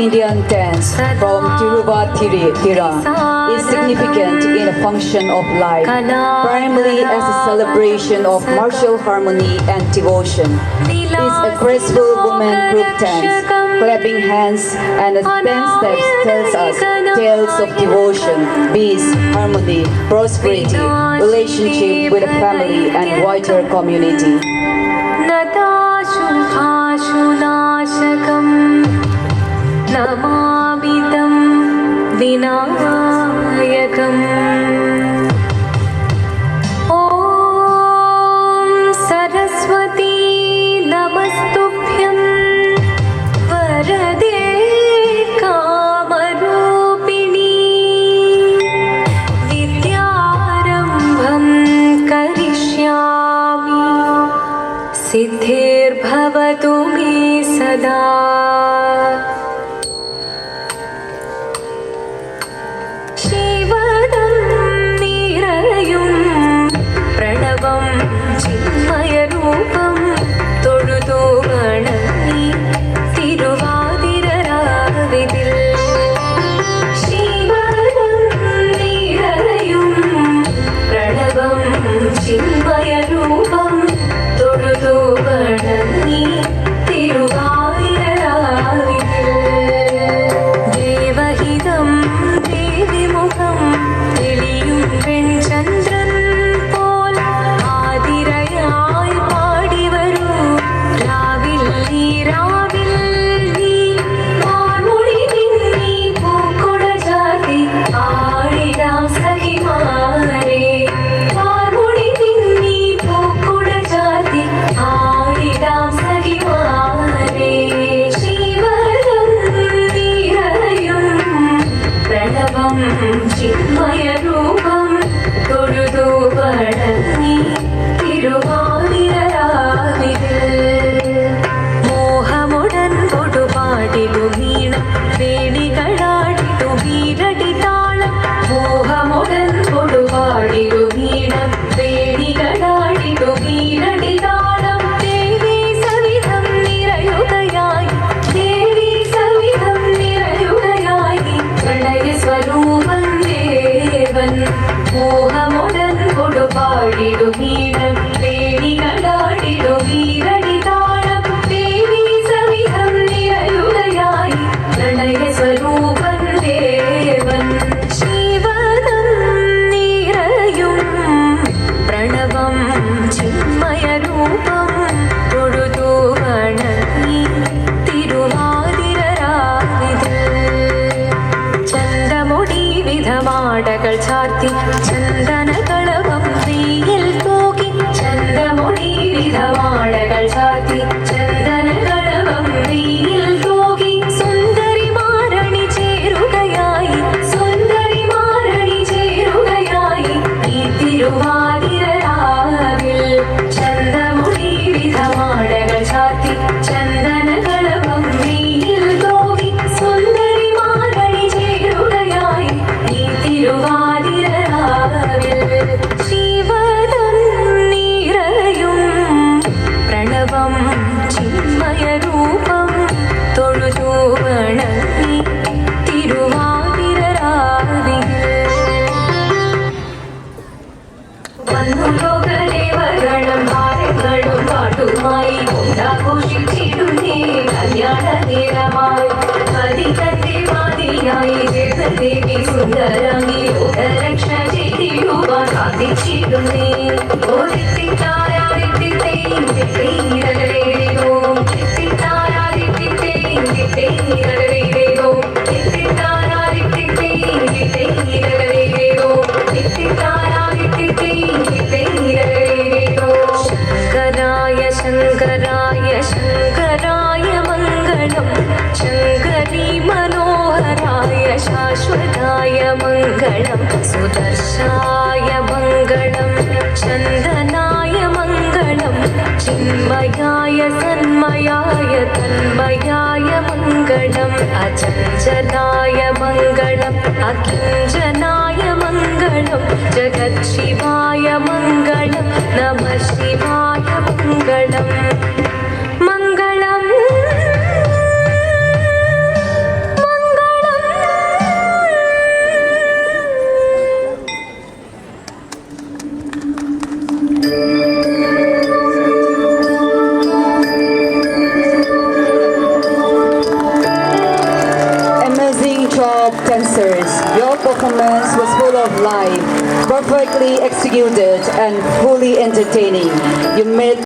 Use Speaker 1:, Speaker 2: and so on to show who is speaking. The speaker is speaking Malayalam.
Speaker 1: Indian dance from Tiruvatira is significant in the function of life, primarily as a celebration of martial harmony and devotion. It's a graceful woman group dance, clapping hands and the dance steps tells us tales of devotion, peace, harmony, prosperity, relationship with the family and wider community.
Speaker 2: नताशुभाशुनाशकं Namami तं विनायकम् ॐ सरस्वती नमस्तुभ्यं वरदे कामरूपिणी विद्यारम्भं करिष्यामि सिद्धिर्भवतु मे सदा शिवदं निरयुं प्रणवं चिन्मयरूपं തൊഴുതു വണങ്ങി തിരുവാതിരരാവിതിൽ ശിവദം നിറയും പ്രണവം ചിന്മയരൂപം തൊഴുതു വണങ്ങി തിരുവാതിരരാവിതിൽ ദേവഹിതം ദേവിമുഖം തെളിയും വെൺചന്ദ്രൻ പോൽ ആതിരയായി പാടിവരൂ രാവിൽ നീ മാർമുടി നിന്നീ പൂക്കുട ചാർത്തി ആടിടാം സഖിമാരെ മാർമുടി നിന്നീ പൂക്കുട ചാർത്തി ആടിടാം സഖിമാരെ ശിവദം നിറയും പ്രണവം ചിന്മയരൂപം തൊഴുതു വണങ്ങി തിരുവാതിരരാവിതിൽ മോഹമുടൻ കൊടുപാടിലു നീണം വേണികളാടിലു വീരടി താളം മോഹമുടൻ കൊടുപാടിലു നീണം വേണികളാടിലു വീരടി താളം ദേവി സവിധം നിറയുകയായി ദേവി സവിധം നിറയുകയായി പ്രണയ സ്വരൂപം ദേവൻ മോഹമുടൻ കൊടുപാടിലു നീണം വേണികളാടിലു വീരടി താളം ദേവി സവിധം നിറയുകയായി പ്രണയ സ്വരൂപം ദേവൻ ശിവദം നിറയും പ്രണവം ചിന്മയരൂപം തൊഴുതു വണങ്ങി തിരുവാതിരരാവിതിൽ ചന്തമുടി വിധമാടകൾ ചാർത്തി ചന്ദനകളവം വെയിൽ തൂകി ചന്തമുടി വിധമാടകൾ ചാർത്തി ചന്ദനകളവം വെയിൽ തൂകി സുന്ദരി മാരണി ചേരുകയായി സുന്ദരി മാരണി ചേരുകയായി ഈ തിരുവാതിരരാവിൽ ചന്തമുടി വിധമാടകൾ ചാർത്തി ചന്ദനകളവം വെയിൽ തൂകി സുന്ദരി മാരണി ചേരുകയായി ഈ തിരുവാതിരരാവിൽ ശിവദം നിറയും പ്രണവം ചിന്മയരൂപം തൊഴുതു വണങ്ങി തിരുവാതിരരാവിൽ വന്നു ലോകദേവഗണം ഭാരങ്ങളും പാട്ടുമായി കൊണ്ടാഘോഷിച്ചിടുന്നേ കല്യാണ നേരമായി പതിതന്റെ വാതിയായി ജഗദേവി സുന്ദരാംഗി ലോകരക്ഷ ചെയ്തിടുവാൻ സാധിച്ചിടുന്നേ ശങ്കരായ ശങ്കരായ മംഗളം ശങ്കരീ മനോഹരായ ശാശ്വതായ മംഗളം സുദർശായ മംഗളം ചന്ദനായ മംഗളം ചിന്മയായ സന്മയായ തന്മയായ മംഗളം അചഞ്ചലായ മംഗളം അകിഞ്ചനായ മംഗളം ജഗത് ശിവായ മംഗളം നമ ശിവായ മംഗളം മംഗളം
Speaker 1: top dancers. Your performance was full of life, perfectly executed and fully entertaining. You made